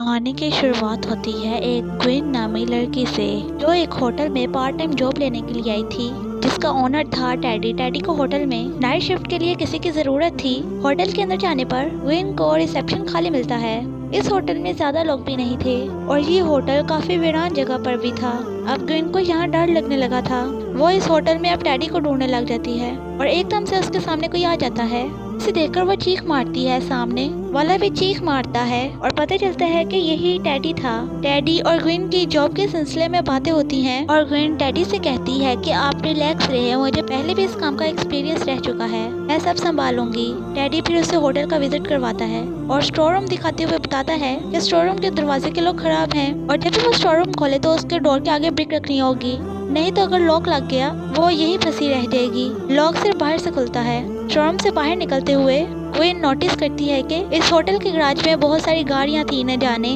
कहानी की शुरुआत होती है एक ग्वेन नामी लड़की से जो एक होटल में पार्ट टाइम जॉब लेने के लिए आई थी, जिसका ओनर था टेडी। टेडी को होटल में नाइट शिफ्ट के लिए किसी की जरूरत थी। होटल के अंदर जाने पर ग्वेन को रिसेप्शन खाली मिलता है। इस होटल में ज्यादा लोग भी नहीं थे और ये होटल काफी वीरान जगह पर भी था। अब ग्वेन को यहाँ डर लगने लगा था। वो इस होटल में अब टेडी को ढूंढने लग जाती है और एकदम से उसके सामने कोई आ जाता है। इसे देखकर वो चीख मारती है, सामने वाला भी चीख मारता है और पता चलता है कि यही टेडी था। टेडी और ग्वेन की जॉब के सिलसिले में बातें होती हैं और ग्वेन टेडी से कहती है कि आप रिलैक्स रहिए, मुझे पहले भी इस काम का एक्सपीरियंस रह चुका है, मैं सब संभालूंगी। टेडी फिर उसे होटल का विजिट करवाता है और स्टोर रूम दिखाते हुए बताता है कि स्टोर रूम के दरवाजे के लॉक खराब हैं और जब भी वो स्टोर रूम खोले तो उसके डोर के आगे ब्रिक रखनी होगी, नहीं तो अगर लॉक लग गया वो यही फंसी रह जाएगी। लॉक सिर्फ बाहर से खुलता है। शोरूम से बाहर निकलते हुए ग्वेन नोटिस करती है कि इस होटल के गैराज में बहुत सारी गाड़ियां थी, न जाने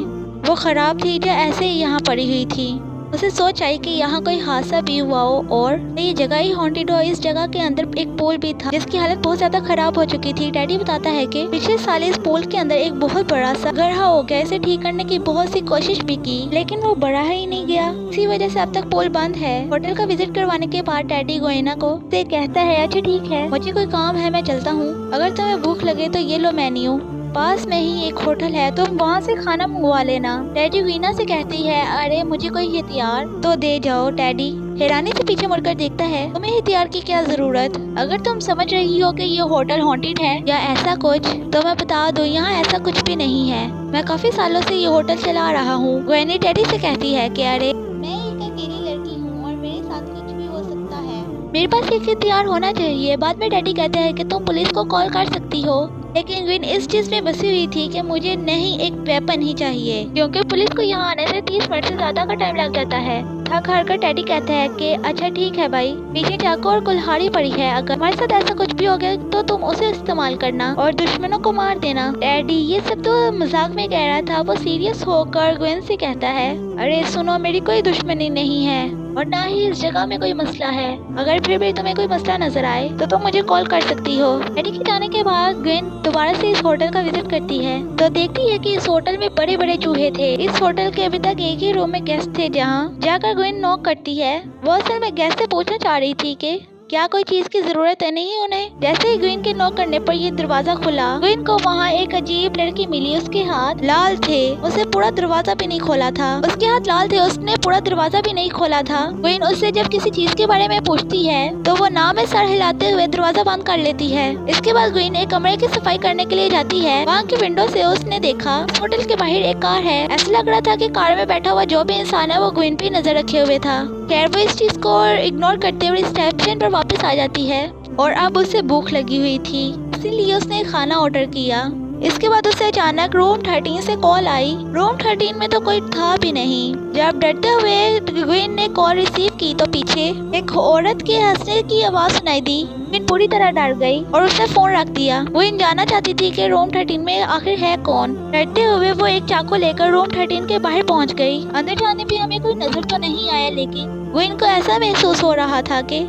वो खराब थी या ऐसे ही यहाँ पड़ी हुई थी। उसे सोच आई कि यहाँ कोई हादसा भी हुआ हो और ये जगह ही हॉन्टेड हो। इस जगह के अंदर एक पोल भी था जिसकी हालत बहुत ज्यादा खराब हो चुकी थी। डैडी बताता है कि पिछले साल इस पोल के अंदर एक बहुत बड़ा सा गड्ढा हो गया। इसे ठीक करने की बहुत सी कोशिश भी की लेकिन वो बढ़ा ही नहीं गया, इसी वजह से अब तक पोल बंद है। होटल का विजिट करवाने के बाद डैडी गोइना को से कहता है, अच्छा ठीक है, मुझे कोई काम है, मैं चलता हूँ, अगर तुम्हें भूख लगे तो ये लो मेन्यू, पास में ही एक होटल है, तुम वहाँ से खाना मंगवा लेना। डैडी वीना से कहती है, अरे मुझे कोई हथियार तो दे जाओ। डैडी हैरानी से पीछे मुड़कर देखता है, तुम्हें हथियार की क्या जरूरत, अगर तुम समझ रही हो कि ये होटल हॉन्टेड है या ऐसा कुछ तो मैं बता दूं, यहाँ ऐसा कुछ भी नहीं है, मैं काफी सालों से ये होटल चला रहा हूँ। ग्वेनी डैडी से कहती है कि अरे मैं एक अकेली लड़की हूँ और मेरे साथ कुछ भी हो सकता है, मेरे पास एक हथियार होना चाहिए। बाद में डैडी कहते हैं कि तुम पुलिस को कॉल कर सकती हो, लेकिन ग्वेन इस चीज में बसी हुई थी कि मुझे नहीं, एक वेपन ही चाहिए, क्योंकि पुलिस को यहाँ आने से 30 मिनट से ज्यादा का टाइम लग जाता है। थक हार कर डैडी कहते हैं कि अच्छा ठीक है भाई, पीछे चाकू और कुल्हाड़ी पड़ी है, अगर हमारे साथ ऐसा कुछ भी हो गया तो तुम उसे इस्तेमाल करना और दुश्मनों को मार देना। डैडी ये सब तो मजाक में कह रहा था। वो सीरियस होकर ग्वेन से कहता है, अरे सुनो, मेरी कोई दुश्मनी नहीं है और ना ही इस जगह में कोई मसला है, अगर फिर भी तुम्हें कोई मसला नजर आए तो तुम मुझे कॉल कर सकती हो। डैडी के जाने के बाद ग्वेन दोबारा से इस होटल का विजिट करती है तो देखती है कि इस होटल में बड़े बड़े चूहे थे। इस होटल के अभी तक एक ही रूम में गेस्ट थे। जहाँ जाकर ग्वेन नॉक करती है। वो असल में गेस्ट से पूछना चाह रही थी कि क्या कोई चीज की जरूरत है नहीं उन्हें। जैसे ही ग्वेन के नॉक करने पर ये दरवाजा खुला, ग्वेन को वहाँ एक अजीब लड़की मिली। उसके हाथ लाल थे, उसे पूरा दरवाजा भी नहीं खोला था। उसके हाथ लाल थे, उसने पूरा दरवाजा भी नहीं खोला था। ग्वेन उससे जब किसी चीज के बारे में पूछती है तो वो ना में सर हिलाते हुए दरवाजा बंद कर लेती है। इसके बाद ग्वेन एक कमरे की सफाई करने के लिए जाती है। वहाँ की विंडो से उसने देखा होटल के बाहर एक कार है। ऐसा लग रहा था कि कार में बैठा हुआ जो भी इंसान है वो ग्वेन पे नजर रखे हुए था। खैर वो इस चीज को इग्नोर करते हुए रिसेप्शन पर वापस आ जाती है और अब उसे भूख लगी हुई थी, इसीलिए उसने खाना ऑर्डर किया। इसके बाद उसे अचानक रूम 13 से कॉल आई। रूम 13 में तो कोई था भी नहीं। जब डरते हुए ग्वेन ने कॉल रिसीव की तो पीछे एक औरत के हंसने की आवाज सुनाई दी। ग्वेन पूरी तरह डर गई और उसने फोन रख दिया। ग्वेन जानना चाहती थी कि रूम 13 में आखिर है कौन। डरते हुए वो एक चाकू लेकर रूम 13 के बाहर पहुंच गई। अंदर जाने पे हमें कोई नजर तो नहीं आया, लेकिन ग्वेन को ऐसा महसूस हो रहा था कि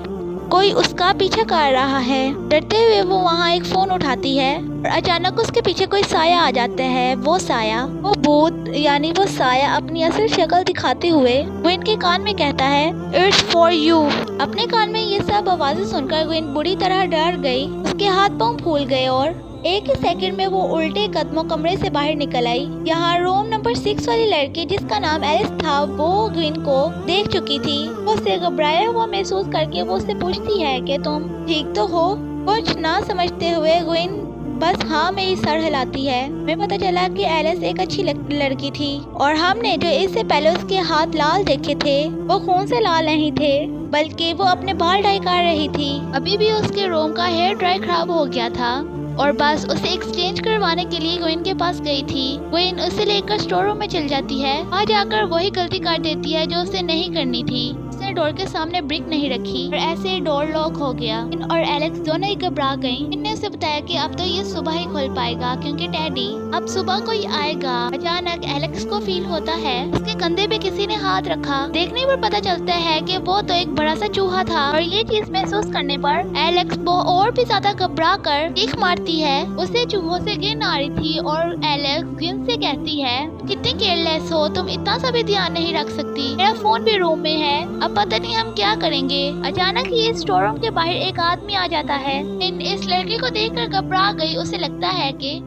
कोई उसका पीछा कर रहा है। डरते हुए वो वहाँ एक फोन उठाती है और अचानक उसके पीछे कोई साया आ जाता है। वो साया, वो भूत यानी वो साया अपनी असल शक्ल दिखाते हुए ग्वेन के कान में कहता है, इट्स फॉर यू। अपने कान में ये सब आवाजें सुनकर ग्वेन बुरी तरह डर गई। उसके हाथ पांव फूल गए और एक ही सेकंड में वो उल्टे कदमों कमरे से बाहर निकल आई। यहाँ रूम नंबर 6 वाली लड़की जिसका नाम एलिस था वो ग्वेन को देख चुकी थी। वो उससे घबराया हुआ महसूस करके वो उससे पूछती है कि तुम ठीक तो हो। कुछ ना समझते हुए ग्वेन बस हाँ में ही सर हिलाती है। हमें पता चला कि एलिस एक अच्छी लड़की थी और हमने जो इससे पहले उसके हाथ लाल देखे थे वो खून से लाल नहीं थे, बल्कि वो अपने बाल डाई कर रही थी। अभी भी उसके रूम का हेयर ड्राई खराब हो गया था और बस उसे एक्सचेंज करवाने के लिए ग्वेन के पास गई थी। ग्वेन उसे लेकर स्टोर रूम में चल जाती है। वहाँ जाकर वही गलती कर देती है जो उसे नहीं करनी थी। उसे डोर के सामने ब्रिक नहीं रखी और ऐसे ही डोर लॉक हो गया। और एलेक्स दोनों ही घबरा गई। इन ने उसे बताया कि अब तो ये सुबह ही खोल पाएगा क्योंकि टेडी अब सुबह को ही आएगा। अचानक एलेक्स को फील होता है उसके कंधे पे किसी ने हाथ रखा। देखने पर पता चलता है कि वो तो एक बड़ा सा चूहा था और ये चीज महसूस करने पर एलेक्स वो और भी ज्यादा घबरा कर चीख मारती है। उसे चूहों से घिन आ रही थी और एलेक्स घिन से कहती है कितनी केयरलेस हो तुम, इतना सा भी ध्यान नहीं रख सकती, मेरा फोन भी रूम में है, अब पता नहीं हम क्या करेंगे। अचानक ही स्टोर रूम के बाहर एक आदमी आ जाता है। इन इस लड़के को देखकर घबरा गई। उसे लगता है कि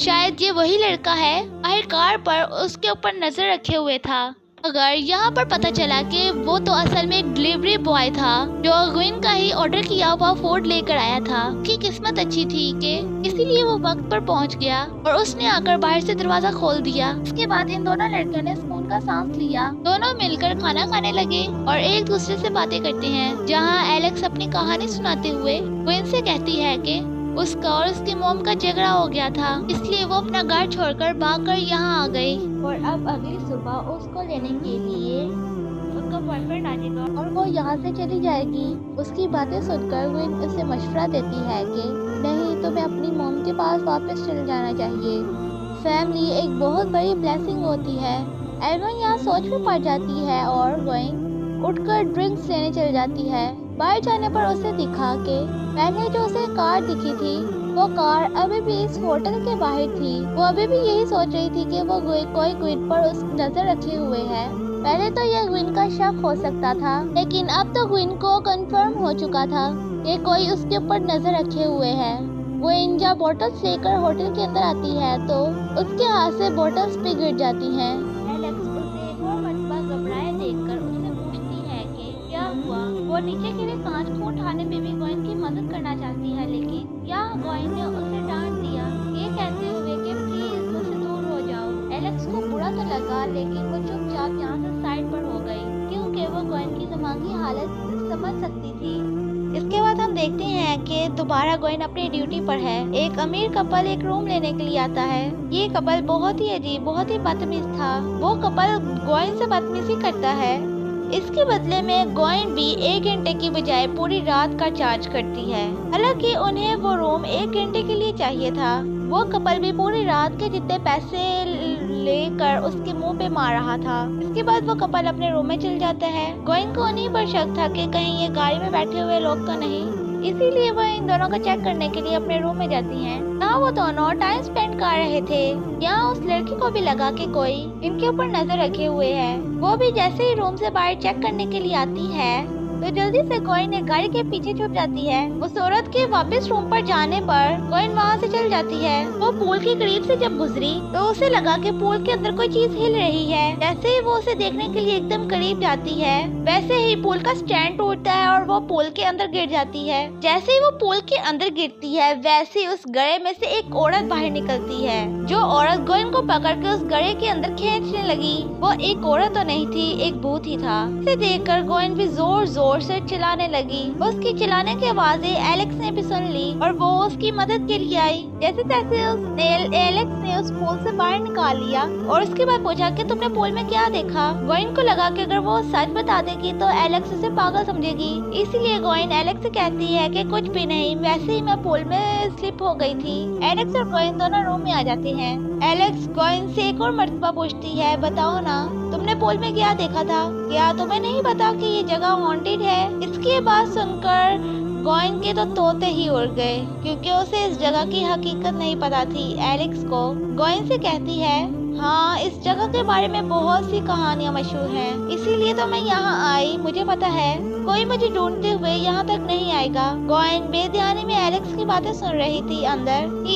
शायद ये वही लड़का है बाहर कार पर उसके ऊपर नजर रखे हुए था। मगर यहाँ पर पता चला कि वो तो असल में एक डिलीवरी बॉय था जो ग्वेन का ही ऑर्डर किया हुआ फूड लेकर आया था। उसकी किस्मत अच्छी थी कि इसीलिए वो वक्त पर पहुँच गया और उसने आकर बाहर से दरवाजा खोल दिया। इसके बाद इन दोनों लड़कियों ने सुकून का सांस लिया। दोनों मिलकर खाना खाने लगे और एक दूसरे से बातें करते हैं। जहाँ एलेक्स अपनी कहानी सुनाते हुए ग्वेन से कहती है कि उसका और उसकी मॉम का झगड़ा हो गया था, इसलिए वो अपना घर छोड़कर भागकर यहाँ आ गई और अब अगली सुबह उसको लेने के लिए उसका बॉयफ्रेंड आ जाएगा और वो यहाँ से चली जाएगी। उसकी बातें सुनकर विन उसे मशवरा देती है कि नहीं, तुम्हें अपनी मॉम के पास वापस चले जाना चाहिए। फैमिली एक बहुत बड़ी ब्लेसिंग होती है। एवन यहाँ सोच में पड़ जाती है और विन उठकर ड्रिंक्स लेने चली जाती है। बाहर जाने पर उसे दिखा कि पहले जो उसे कार दिखी थी वो कार अभी भी इस होटल के बाहर थी। वो अभी भी यही सोच रही थी कि वो कोई ग्विन पर उस नजर रखे हुए है। पहले तो यह ग्विन का शक हो सकता था, लेकिन अब तो ग्विन को कंफर्म हो चुका था कि कोई उसके ऊपर नजर रखे हुए है। वो इंजा बोटल्स लेकर होटल के अंदर आती है तो उसके हाथ से बोटल्स भी गिर जाती हैं। एलेक्स उसे एक और मरतबा घबराए देखकर उससे पूछती है कि क्या हुआ। वो नीचे गिरे कांच को उठाने में भी गोइन की मदद करना चाहती है, लेकिन यहाँ गोइन ने उसे डांट दिया ये कहते हुए कि प्लीज मुझसे दूर हो जाओ। एलेक्स को बुरा तो लगा, लेकिन वो चुपचाप यहाँ से साइड पर हो गई क्योंकि वो गोइन की दिमागी हालत समझ सकती थी। इसके बाद हम देखते हैं कि दोबारा गोइन अपनी ड्यूटी पर है। एक अमीर कपल एक रूम लेने के लिए आता है। ये कपल बहुत ही अजीब, बहुत ही बदतमीज था। वो कपल गोइन से बदतमीजी करता है। इसके बदले में गोइन भी 1 घंटे की बजाय पूरी रात का चार्ज करती है। हालांकि उन्हें वो रूम 1 घंटे के लिए चाहिए था। वो कपल भी पूरी रात के जितने पैसे लेकर उसके मुंह पे मार रहा था। इसके बाद वो कपल अपने रूम में चल जाता है। गोइन को उन्हीं पर शक था कि कहीं ये गाड़ी में बैठे हुए लोग तो नहीं, इसीलिए वो इन दोनों को चेक करने के लिए अपने रूम में जाती हैं। यहाँ वो दोनों टाइम स्पेंड कर रहे थे। यहाँ उस लड़की को भी लगा कि कोई इनके ऊपर नजर रखे हुए है। वो भी जैसे ही रूम से बाहर चेक करने के लिए आती है तो जल्दी से गोइन एक गाड़ी के पीछे छुप जाती है। उस औरत के वापस रूम पर जाने पर गोइन वहाँ से चल जाती है। वो पूल के करीब से जब गुजरी तो उसे लगा कि पूल के अंदर कोई चीज हिल रही है। जैसे ही वो उसे देखने के लिए एकदम करीब जाती है वैसे ही पूल का स्टैंड टूटता है और वो पूल के अंदर गिर जाती है। जैसे ही वो पूल के अंदर गिरती है वैसे ही उस गड्ढे में से एक औरत बाहर निकलती है। जो औरत गोइन को पकड़ के उस गड्ढे के अंदर खींचने लगी वो एक औरत तो नहीं थी, एक भूत ही था। इसे देखकर गोइन भी जोर जोर से चिल्लाने लगी। उसकी चिल्लाने की आवाजें एलेक्स ने भी सुन ली और वो उसकी मदद के लिए आई। जैसे तैसे एलेक्स ने उस पूल से बाहर निकाल लिया और उसके बाद पूछा कि तुमने पूल में क्या देखा। गोइन को लगा कि अगर वो सच बता देगी तो एलेक्स उसे पागल समझेगी, इसीलिए गोइन एलेक्स से कहती है कि कुछ भी नहीं, वैसे ही मैं पूल में स्लिप हो गई थी। एलेक्स और गोइन दोनों रूम में आ जाते हैं। एलेक्स गोइन से एक और मर्तबा पूछती है बताओ ना तुमने पूल में क्या देखा था, क्या तुम्हें नहीं पता कि ये जगह हॉन्टेड है। इसकी बात सुनकर गोइन के तो तोते ही उड़ गए क्योंकि उसे इस जगह की हकीकत नहीं पता थी। एलेक्स को गोइन से कहती है हाँ, इस जगह के बारे में बहुत सी कहानियाँ मशहूर हैं, इसीलिए तो मैं यहाँ आई। मुझे पता है कोई मुझे ढूंढते हुए यहाँ तक नहीं आएगा। गोइन बेध्यानी में एलेक्स की बातें सुन रही थी।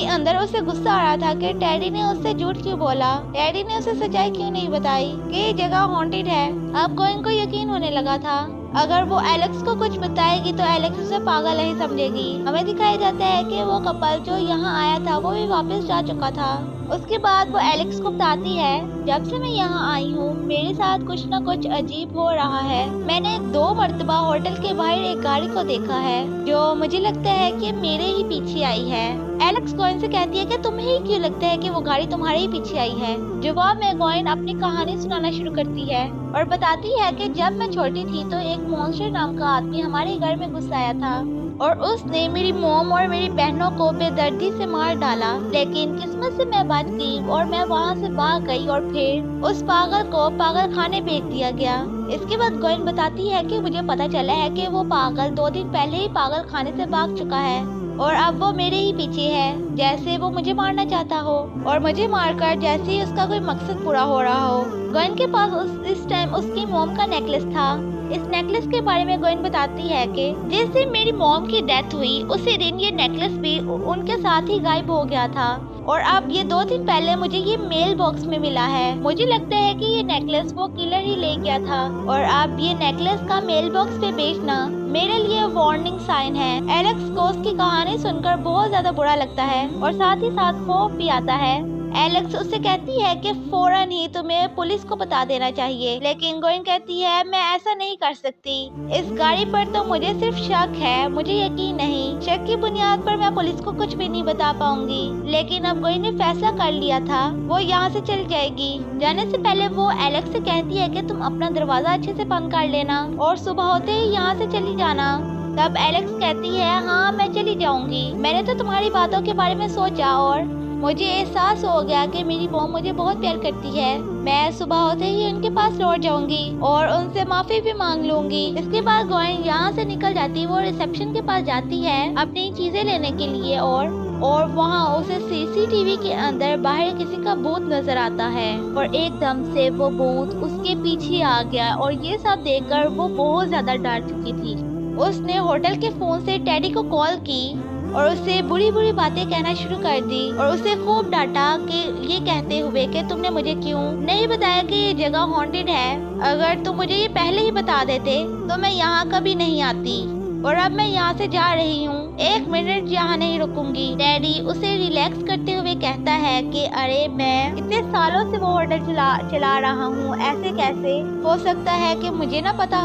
अंदर उसे गुस्सा आ रहा था कि टैडी ने उससे झूठ क्यों बोला, टैडी ने उसे सच्चाई क्यों नहीं बताई कि ये जगह हॉन्टेड है। अब गोइन को यकीन होने लगा था अगर वो एलेक्स को कुछ बताएगी तो एलेक्स उसे पागल नहीं समझेगी। हमें दिखाया जाता है कि वो कपल जो यहाँ आया था वो भी वापस जा चुका था उसके बाद वो एलेक्स को बताती है, जब से मैं यहाँ आई हूँ मेरे साथ कुछ न कुछ अजीब हो रहा है। मैंने 2 मर्तबा होटल के बाहर एक गाड़ी को देखा है जो मुझे लगता है कि मेरे ही पीछे आई है। एलेक्स गोइन से कहती है कि तुम्हें ही क्यों लगता है कि वो गाड़ी तुम्हारे ही पीछे आई है। जवाब में गोइन अपनी कहानी सुनाना शुरू करती है और बताती है कि जब मैं छोटी थी तो एक मॉन्स्टर नाम का आदमी हमारे घर में घुस आया था और उसने मेरी मॉम और मेरी बहनों को बेदर्दी से मार डाला। लेकिन किस्मत से मैं बच गई और मैं वहाँ से भाग गई और फिर उस पागल को पागल खाने भेज दिया गया। इसके बाद गोइन बताती है कि मुझे पता चला है कि वो पागल 2 दिन पहले ही पागल खाने से भाग चुका है और अब वो मेरे ही पीछे है, जैसे वो मुझे मारना चाहता हो और मुझे मारकर जैसे ही उसका कोई मकसद पूरा हो रहा हो। गोइन के पास इस टाइम उसकी मॉम का नेकलेस था। इस नेकलेस के बारे में गोइन बताती है कि जिस दिन मेरी मॉम की डेथ हुई उसी दिन ये नेकलेस भी उनके साथ ही गायब हो गया था और अब ये 2 दिन पहले मुझे ये मेल बॉक्स में मिला है। मुझे लगता है कि ये नेकलेस वो किलर ही ले गया था और अब ये नेकलेस का मेल बॉक्स पे बेचना मेरे लिए वार्निंग साइन है। एलेक्स को उसकी कहानी सुनकर बहुत ज्यादा बुरा लगता है और साथ ही साथ खौफ भी आता है। एलेक्स उससे कहती है कि फौरन ही तुम्हें पुलिस को बता देना चाहिए, लेकिन गोइन कहती है मैं ऐसा नहीं कर सकती। इस गाड़ी पर तो मुझे सिर्फ शक है, मुझे यकीन नहीं। शक की बुनियाद पर मैं पुलिस को कुछ भी नहीं बता पाऊंगी। लेकिन अब गोइन ने फैसला कर लिया था, वो यहाँ से चल जाएगी। जाने से पहले वो एलेक्स से कहती है कि तुम अपना दरवाजा अच्छे से बंद कर लेना और सुबह होते ही यहाँ से चली जाना। तब एलेक्स कहती है हाँ मैं चली जाऊंगी। मैंने तो तुम्हारी बातों के बारे में सोचा और मुझे एहसास हो गया कि मेरी मॉम मुझे बहुत प्यार करती है। मैं सुबह होते ही उनके पास लौट जाऊंगी और उनसे माफी भी मांग लूंगी। इसके बाद गोइन यहाँ से निकल जाती, वो रिसेप्शन के पास जाती है अपनी चीजें लेने के लिए और वहाँ उसे सीसीटीवी के अंदर बाहर किसी का भूत नजर आता है और एकदम से वो भूत उसके पीछे आ गया और ये सब देखकर वो बहुत ज्यादा डर चुकी थी। उसने होटल के फोन से टेडी को कॉल की और उसे बुरी बुरी बातें कहना शुरू कर दी और उसे खूब डांटा कि ये कहते हुए कि तुमने मुझे क्यों नहीं बताया कि ये जगह हॉन्टेड है। अगर तुम मुझे ये पहले ही बता देते तो मैं यहाँ कभी नहीं आती और अब मैं यहाँ से जा रही हूँ, 1 मिनट यहाँ नहीं रुकूंगी। डैडी उसे रिलैक्स करते हुए कहता है कि अरे मैं इतने सालों से वो होटल चला रहा हूँ, ऐसे कैसे हो सकता है कि मुझे ना पता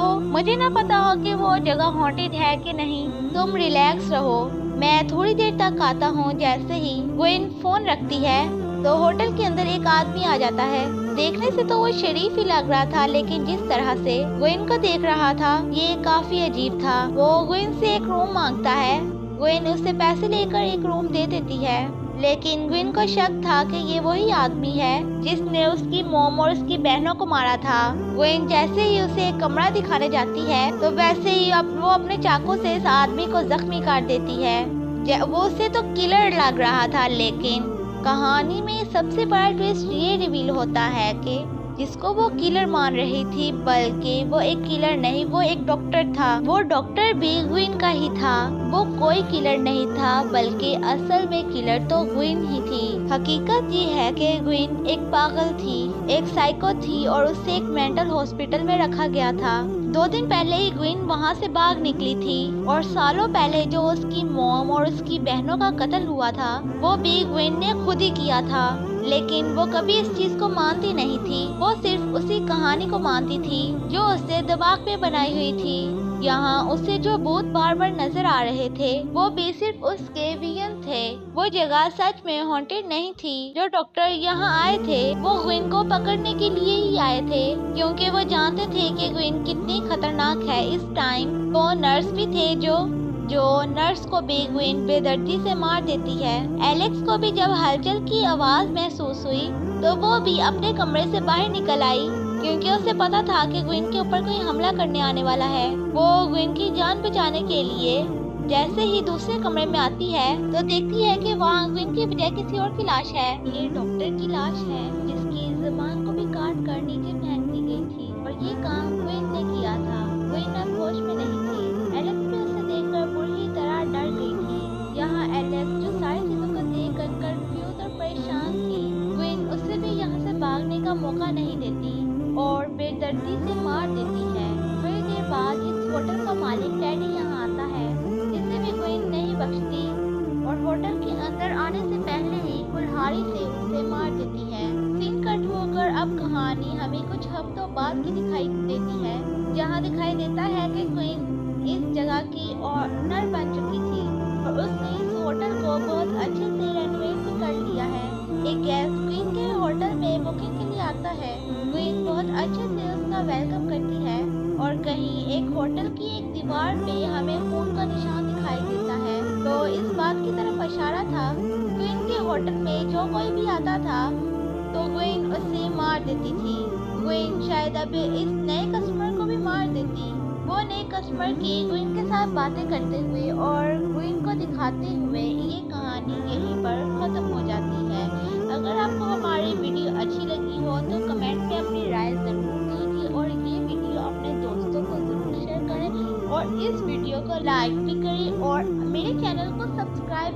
हो कि वो जगह हॉन्टेड है कि नहीं। तुम रिलैक्स रहो, मैं थोड़ी देर तक आता हूँ। जैसे ही गोइन फोन रखती है तो होटल के अंदर एक आदमी आ जाता है। देखने से तो वो शरीफ ही लग रहा था, लेकिन जिस तरह से गोइन को देख रहा था ये काफी अजीब था। वो गोइन से एक रूम मांगता है। गोइन उससे पैसे लेकर एक रूम दे देती है, लेकिन गोइन को शक था कि ये वही आदमी है जिसने उसकी मॉम और उसकी बहनों को मारा था। गोइन जैसे ही उसे एक कमरा दिखाने जाती है तो वैसे ही वो अपने चाकू से इस आदमी को जख्मी कर देती है। वो उसे तो किलर लग रहा था, लेकिन कहानी में सबसे बड़ा ट्विस्ट ये रिवील होता है कि जिसको वो किलर मान रही थी, बल्कि वो एक किलर नहीं, वो एक डॉक्टर था। वो डॉक्टर भी ग्विन का ही था। वो कोई किलर नहीं था, बल्कि असल में किलर तो ग्विन ही थी। हकीकत ये है कि ग्विन एक पागल थी, एक साइको थी और उसे एक मेंटल हॉस्पिटल में रखा गया था। 2 दिन पहले ही ग्विन वहाँ से भाग निकली थी और सालों पहले जो उसकी मॉम और उसकी बहनों का कत्ल हुआ था वो भी ग्विन ने खुद ही किया था। लेकिन वो कभी इस चीज को मानती नहीं थी, वो सिर्फ उसी कहानी को मानती थी जो उसने दिमाग में बनाई हुई थी। यहाँ उसे जो भूत बार बार नजर आ रहे थे वो भी सिर्फ उसके विजन थे। वो जगह सच में हॉन्टेड नहीं थी। जो डॉक्टर यहाँ आए थे वो ग्विन को पकड़ने के लिए ही आए थे, क्योंकि वो जानते थे कि ग्विन कितनी खतरनाक है। इस टाइम वो नर्स भी थे जो नर्स को भी ग्विन बेदर्दी से मार देती है। एलेक्स को भी जब हलचल की आवाज महसूस हुई तो वो भी अपने कमरे से बाहर निकल आई, क्योंकि उसे पता था कि ग्विन के ऊपर कोई हमला करने आने वाला है। वो ग्विन की जान बचाने के लिए जैसे ही दूसरे कमरे में आती है तो देखती है कि वहाँ ग्विन की बजाय किसी और की लाश है। ये डॉक्टर की लाश है जिसकी जुबान को भी काट कर नीचे फेंक दी गई थी और ये काम ग्विन ने किया था। ग्विन अब होश में नहीं थी। एलेक्स भी उसे देखकर बुरी तरह डर गई थी। यहाँ एलेक्स जो सारी चीजों को देखकर कंफ्यूज और परेशान थी, ग्विन उसे भी यहाँ से भागने का मौका नहीं देती और बेदर्दी से मार देती है। थोड़ी देर बाद इस होटल का मालिक टेडी यहाँ आता है, जिसे भी ग्विन नहीं बख्शती और होटल के अंदर आने से पहले ही कुल्हाड़ी से उसे मार देती है। सीन कट होकर अब कहानी हमें कुछ हफ्तों बाद की दिखाई देती है, जहां दिखाई देता है कि क्वीन इस जगह की ओनर बन चुकी थी और उसने इस होटल को बहुत अच्छे से रेनोवेट भी कर लिया है। एक गेस्ट क्वीन के होटल में बुकिंग के लिए आता है। क्वीन बहुत अच्छे से उसका वेलकम करती है और कहीं एक होटल की एक दीवार पे हमें खून का निशान दिखाई देता है, तो इस बात की तरफ इशारा था क्वीन के होटल में जो कोई भी आता था तो ग्वेन उसे मार देती थी। ग्वेन शायद अब इस नए कस्टमर को भी मार देती। वो नए कस्टमर की ग्वेन के साथ बातें करते हुए और ग्वेन को दिखाते हुए ये कहानी यहीं पर खत्म हो जाती है। अगर आपको हमारी वीडियो अच्छी लगी हो तो कमेंट में अपनी राय ज़रूर दीजिए और ये वीडियो अपने दोस्तों को ज़रूर शेयर करें और इस वीडियो को लाइक भी करें और मेरे चैनल को सब्सक्राइब